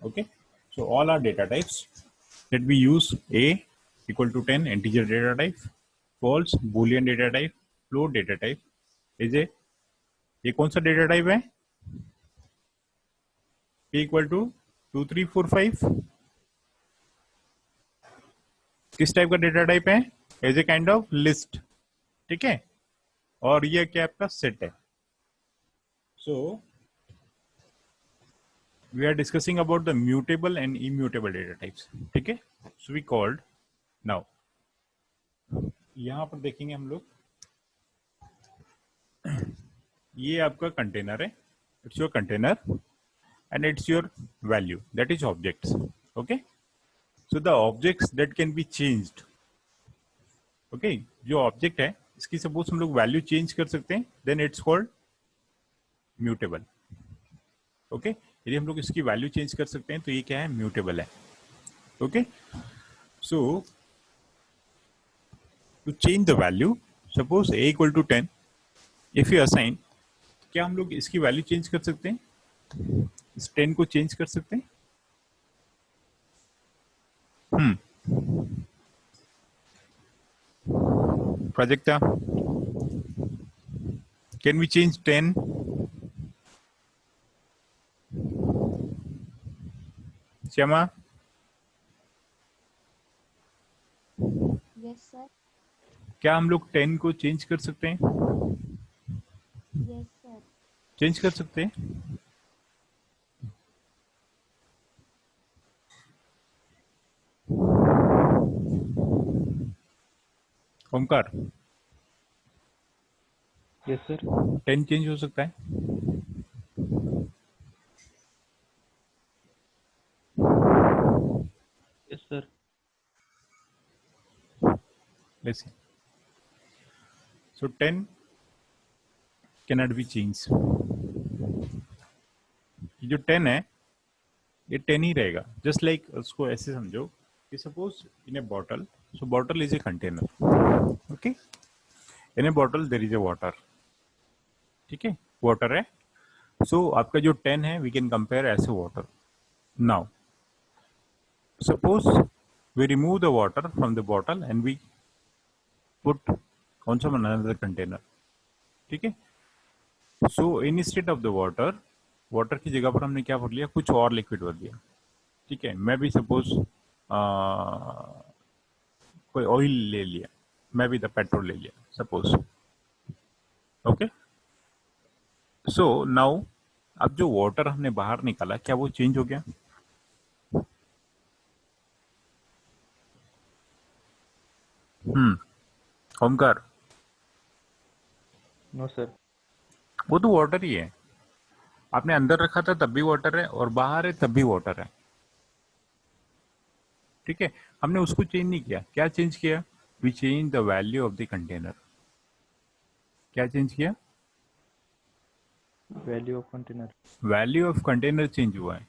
Okay, so all are data types that we use. A equal to 10, integer data type. False, boolean data type. Float data type. is a ये कौन सा data type है? P equal to 2345 किस type का data type है? As a kind of list, ठीक है, और ये क्या आपका सेट है. So we are discussing about the mutable and immutable data types, ठीक है. सो वी कॉल्ड नाउ, यहां पर देखेंगे हम लोग, ये आपका कंटेनर है, it's your container and it's your value, that is objects. Okay, so the objects that can be changed. Okay, जो ऑब्जेक्ट है इसकी सपोज हम लोग वैल्यू चेंज कर सकते हैं, then it's called mutable. Okay, यदि हम लोग इसकी वैल्यू चेंज कर सकते हैं तो ये क्या है? म्यूटेबल है. Okay, so to change the value, suppose a equal to 10, if you assign, क्या हम लोग इसकी वैल्यू चेंज कर सकते हैं? इस 10 को चेंज कर सकते हैं? Prajakta, can we change 10? Shama? Yes, sir. क्या हम लोग 10 को चेंज कर सकते हैं? Yes, sir. चेंज कर सकते हैं? Omkar, yes sir. 10 चेंज हो सकता है? Yes sir. Listen. So 10 cannot be changed. ये जो 10 है ये 10 ही रहेगा. जस्ट लाइक उसको ऐसे समझो कि suppose in a bottle, so bottle is a container. Okay, in a bottle there is a water, ठीक है, वाटर है. सो आपका जो 10 है we can compare as a water. Now suppose we remove the water from the bottle and we put कौन सा another container, ठीक है. So in state of the water, water की जगह पर हमने क्या भर लिया? कुछ और लिक्विड भर दिया, ठीक है. मैं भी सपोज कोई ऑयल ले लिया, मैं भी द पेट्रोल ले लिया सपोज. ओके, सो नाउ अब जो वाटर हमने बाहर निकाला, क्या वो चेंज हो गया? Omkar, no sir. वो तो वाटर ही है. आपने अंदर रखा था तब भी वाटर है, और बाहर है तब भी वाटर है, ठीक है. हमने उसको चेंज नहीं किया. क्या चेंज किया? We change the value of the container. क्या चेंज किया? Value of container. Value of container change हुआ है,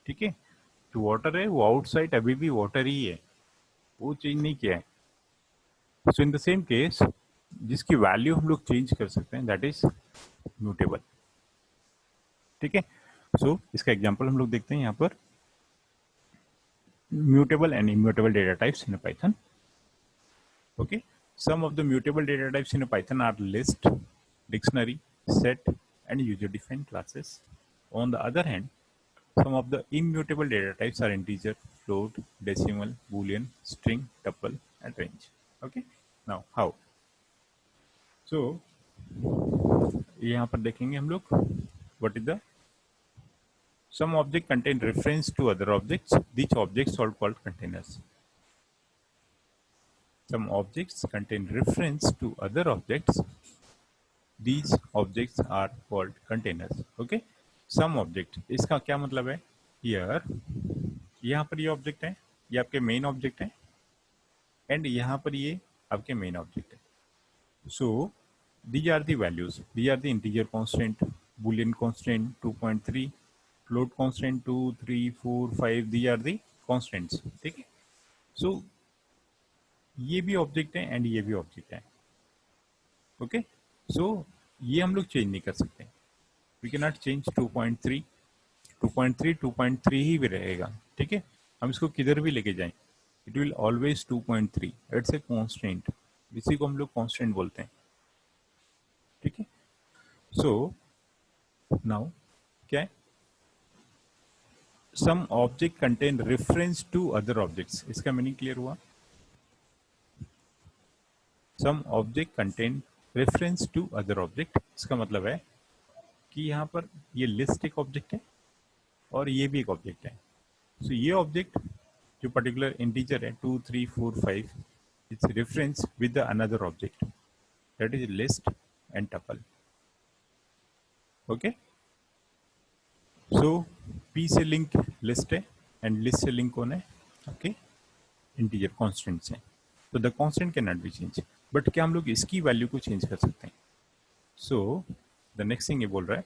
ठीक है. जो वाटर है वो आउटसाइड अभी भी वाटर ही है, वो चेंज नहीं किया है. So in the same case, जिसकी वैल्यू हम लोग चेंज कर सकते हैं दैट इज म्यूटेबल, ठीक है. सो इसका एग्जांपल हम लोग देखते हैं यहाँ पर. Mutable and immutable data types in Python. Okay, some of the mutable data types in Python are list, dictionary, set, and user-defined classes. On the other hand, some of the immutable data types are integer, float, decimal, boolean, string, tuple, and range. Okay, now how? So यहाँ पर देखेंगे हम लोग what is the some object contain reference to other objects. These objects are called containers. Some objects contain reference to other objects. These objects are called containers. Okay, some object, इसका क्या मतलब है? Here, यहाँ पर ये object है, ये आपके मेन ऑब्जेक्ट है, एंड यहाँ पर ये आपके मेन ऑब्जेक्ट है. सो these are the values. These are the integer constant, boolean constant 2.3, float constant 2, 3, 4, 5. These are the constants, ठीक है. सो ये भी ऑब्जेक्ट है एंड ये भी ऑब्जेक्ट है. ओके, सो ये हम लोग चेंज नहीं कर सकते. वी कैन नॉट चेंज 2.3, 2.3 2.3 ही भी रहेगा, ठीक है। हम इसको किधर भी लेके जाएं, it will always 2.3, it's a constant, इसी को हम लोग कांस्टेंट बोलते हैं, ठीक है। सो नाउ क्या है, some object contain reference to other objects, इसका मीनिंग क्लियर हुआ। Some object contain reference to other object, इसका मतलब है कि यहाँ पर ये लिस्ट एक ऑब्जेक्ट है और ये भी एक ऑब्जेक्ट है। सो ये ऑब्जेक्ट जो पर्टिकुलर इंटीजर है 2 3 4 5, it's reference with the another object, that is list and tuple, okay. So P से लिंक लिस्ट है एंड लिस्ट से लिंक कौन है, ओके, इंटीजर कॉन्स्टेंट्स हैं। तो the constant can not be change, but क्या हम लोग इसकी वैल्यू को चेंज कर सकते हैं। सो द नेक्स्ट थिंग ये बोल रहा है,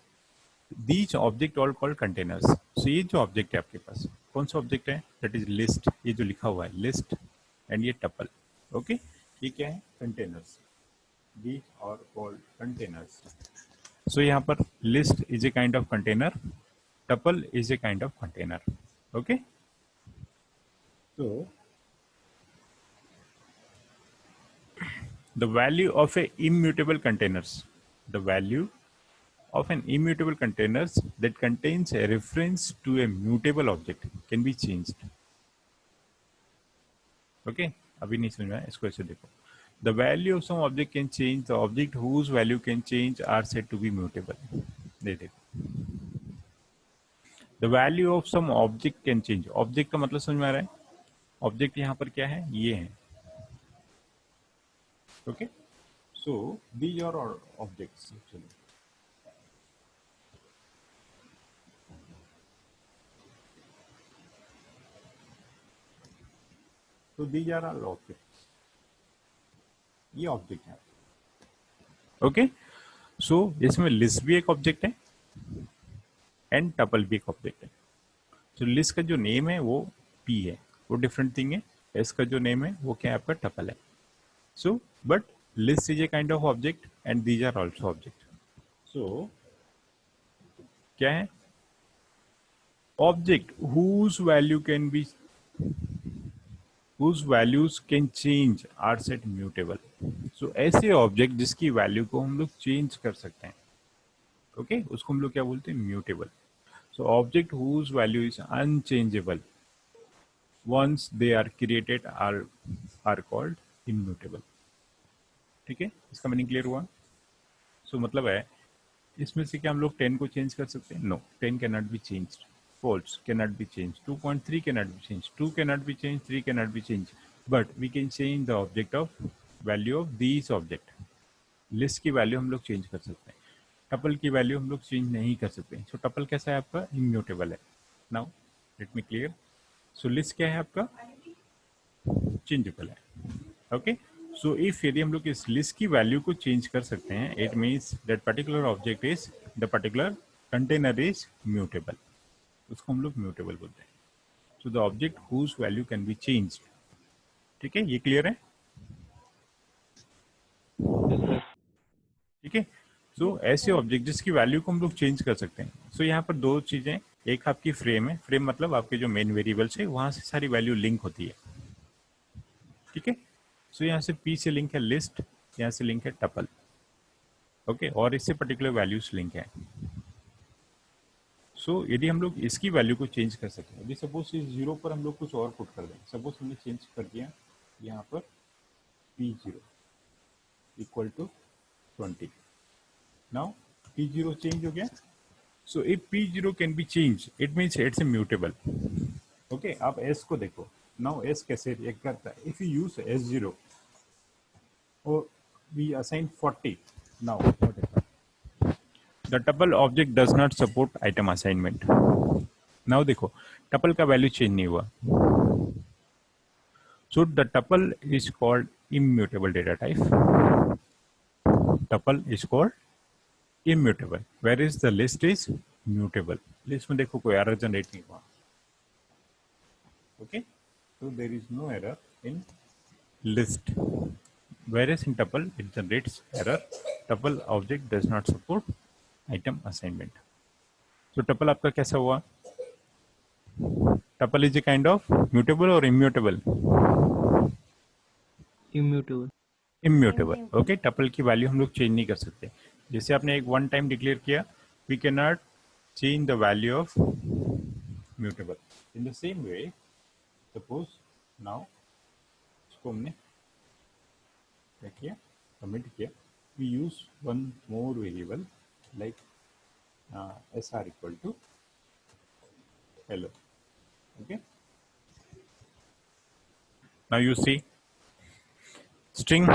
these object all called containers. So ये जो ऑब्जेक्ट है आपके पास, कौन सा ऑब्जेक्ट है, दैट इज लिस्ट, ये जो लिखा हुआ है लिस्ट एंड ये टपल, ओके, ये क्या है, containers, these are called containers. So यहाँ पर list is a kind of container, tuple is a kind of container, okay। So the value of a immutable containers, the value of an immutable containers that contains a reference to a mutable object can be changed, okay। अभी नहीं समझ में आया, इसको ऐसे देखो, the value of some object can change, the object whose value can change are said to be mutable। दे देखो, the value of some object can change, object का मतलब समझ में आ रहा है, ऑब्जेक्ट यहाँ पर क्या है, ये है, okay. So these are objects actually, तो दीज आर ऑल ऑब्जेक्ट्स, ये ऑब्जेक्ट है, ओके। सो इसमें लिस्ट भी एक ऑब्जेक्ट है एंड टपल भी एक ऑब्जेक्ट है। तो लिस्ट का जो नेम है वो पी है, वो डिफरेंट थिंग है, एस का जो नेम है वो क्या है, आपका टपल है। So but list is a kind of object and these are also object. So क्या है, object whose value can be, whose values can change are set mutable। so ऐसे ऑब्जेक्ट जिसकी वैल्यू को हम लोग चेंज कर सकते हैं, ओके, उसको हम लोग क्या बोलते हैं, mutable. so object whose value is unchangeable once they are created are called immutable, ठीक है। इसका मीनिंग क्लियर हुआ। सो मतलब है इसमें से क्या हम लोग 10 को चेंज कर सकते हैं, no, 10 can not be changed, false cannot be changed, 2.3 cannot be changed, 2 cannot be changed, 3 cannot be changed, but we can change the object of value of these object। List की वैल्यू हम लोग change कर सकते हैं, tuple की वैल्यू हम लोग चेंज नहीं कर सकते। सो टपल कैसा है आपका, इम्यूटेबल है। Now let me clear. So list क्या है आपका, चेंजेबल है, ओके। सो इफ यदि हम लोग इस लिस्ट की वैल्यू को चेंज कर सकते हैं, it means that particular object is, the particular container is mutable, उसको हम लोग म्यूटेबल बोलते हैं। So the object whose value can be changed, ठीक है, ये क्लियर है, ठीक है। सो ऐसे ऑब्जेक्ट जिसकी वैल्यू को हम लोग चेंज कर सकते हैं। सो यहाँ पर दो चीजें, एक आपकी फ्रेम है, फ्रेम मतलब आपके जो मेन वेरिएबल्स है वहां से सारी वैल्यू लिंक होती है, ठीक है। सो यहाँ से पी से लिंक है लिस्ट, यहाँ से लिंक है टपल, ओके, और इससे पर्टिकुलर वैल्यूज लिंक है। सो यदि हम लोग इसकी वैल्यू को चेंज कर सकें, यदि सपोज इस जीरो पर हम लोग कुछ और पुट कर दें, सपोज हमने चेंज कर दिया यहाँ पर P0 equal to 20, now P0 change हो गया। So if P0 can be change, it means it's a mutable, okay. आप S को देखो, नाउ S कैसे रिएक्ट करता है, इफ यू यूज S0 और we assign 40, now what happens, the tuple object does not support item assignment। now देखो tuple का value change नहीं हुआ, so the tuple is called immutable data type, tuple is called immutable, whereas the list is mutable। list में देखो कोई error generate नहीं हुआ, okay, so there is no error in list, whereas in tuple it generates error, tuple object does not support item assignment. तो tuple आपका कैसा हुआ, Tuple is a kind of mutable or immutable? Immutable. Immutable. Immutable. Okay, tuple की वैल्यू हम लोग change नहीं कर सकते. जैसे आपने एक वन टाइम डिक्लेयर किया, we can not change the value of mutable. In the same way, suppose now इसको हमने क्या किया, कमिट किया, we use one more variable like S R equal to hello. Okay, now you see string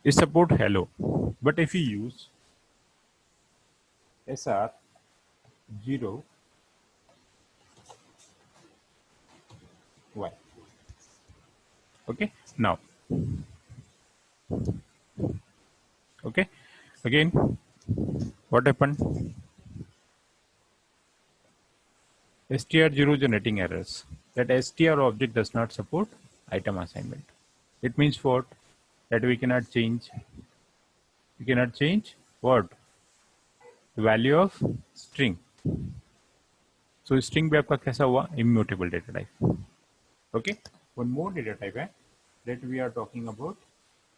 is support hello, but if you use sr 0 y. Okay, now okay, again what happened, str0 generating errors, that str object does not support item assignment. It means what, that we cannot change what, the value of string. So string भी आपका कैसा हुआ, immutable data type. Okay, one more data type है that we are talking about,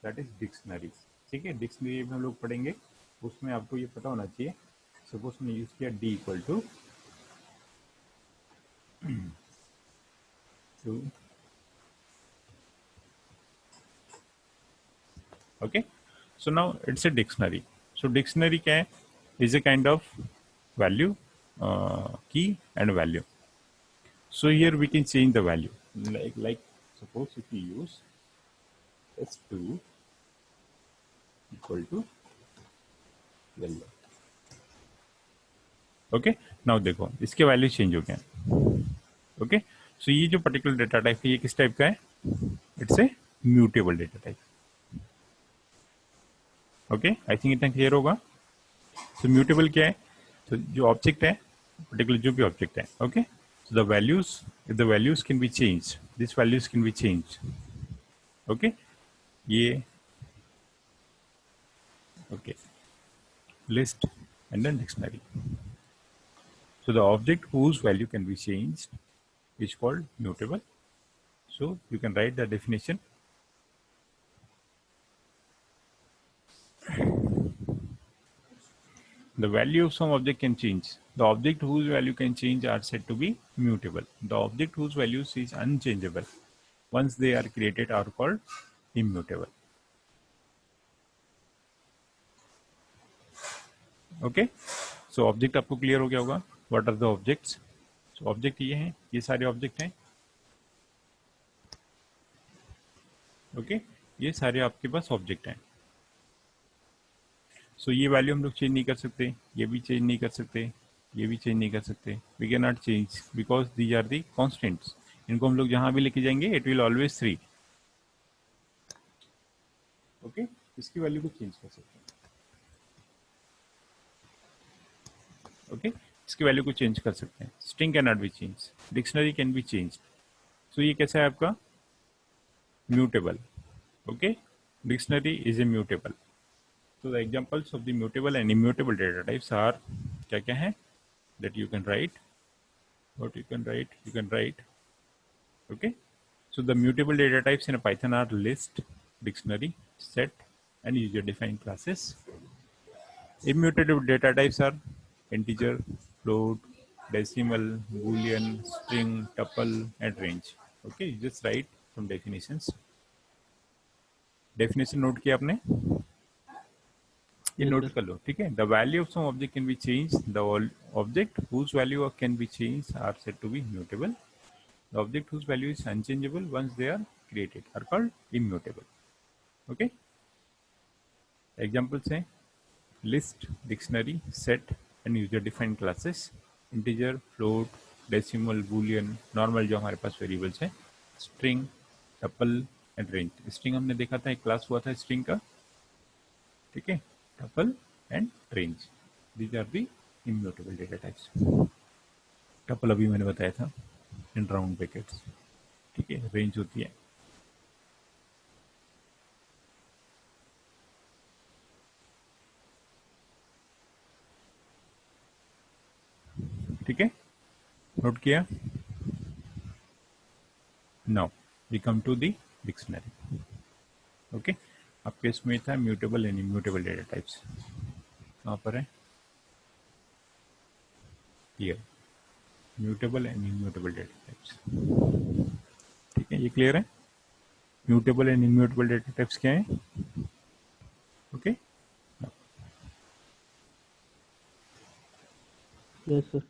that is dictionary. ठीक है, dictionary में हम लोग पढ़ेंगे, उसमें आपको ये पता होना चाहिए. सपोज हमने यूज किया d equal to okay, so now it's a dictionary. So dictionary क्या है, is a kind of value, key and value. So here we can change the value, like suppose if we use s2 equal to yellow. Okay, now देखो इसके value change हो गया. Okay, सो ये जो particular data type है ये किस type का है, it's a mutable data type. Okay, I think इतना क्लियर होगा. सो म्यूटेबल क्या है, तो जो ऑब्जेक्ट है, पर्टिकुलर जो भी ऑब्जेक्ट है, okay, so the values, if the values can be change, this values can be change. Okay, ये okay, list and then dictionary. So the object whose value can be changed is called mutable. So you can write the definition. The value of some object can change. The object whose value can change are said to be mutable. The object whose values is unchangeable once they are created are called immutable. Okay. So object आपको clear हो गया होगा. What are the objects? So object ये हैं, ये सारे object हैं. Okay, ये सारे आपके पास object हैं. सो ये वैल्यू हम लोग चेंज नहीं कर सकते, ये भी चेंज नहीं कर सकते, ये भी चेंज नहीं कर सकते. We can not change because these are the constants. इनको हम लोग जहां भी लेके जाएंगे इट विल ऑलवेज 3. ओके, इसकी वैल्यू को चेंज कर सकते हैं. ओके, इसकी वैल्यू को चेंज कर सकते हैं. String can not be change, dictionary can be change. So ये कैसा है आपका, mutable. Okay, dictionary is a mutable. So the examples of the mutable and immutable data types are क्या क्या है, that you can write, what you can write. Okay, so the mutable data types in a Python are list, dictionary, set and user defined classes. Immutable data types are integer, float, decimal, boolean, string, tuple and range. Okay, you just write some definitions. Definition note किया आपने, ये note कर लो. ठीक है, the value of some object can be change. The object whose value can be change are said to be mutable. The object whose value is unchangeable once they are created are called immutable. Okay, examples हैं list, dictionary, set and user defined classes, integer, float, decimal, boolean, normal जो हमारे पास variables हैं, string, tuple and range. String हमने देखा था, एक class हुआ था स्ट्रिंग का. ठीक है, tuple and range. These are the immutable data types. tuple अभी मैंने बताया था in round brackets. ठीक है, range होती है. ठीक है, नोट किया? Now we come to the dictionary. Okay, आपके इसमें था mutable and immutable data types. कहाँ पर है? Here, mutable and immutable data types. ठीक है, ये क्लियर है? Mutable and immutable data types क्या है? ओके. Yes, sir.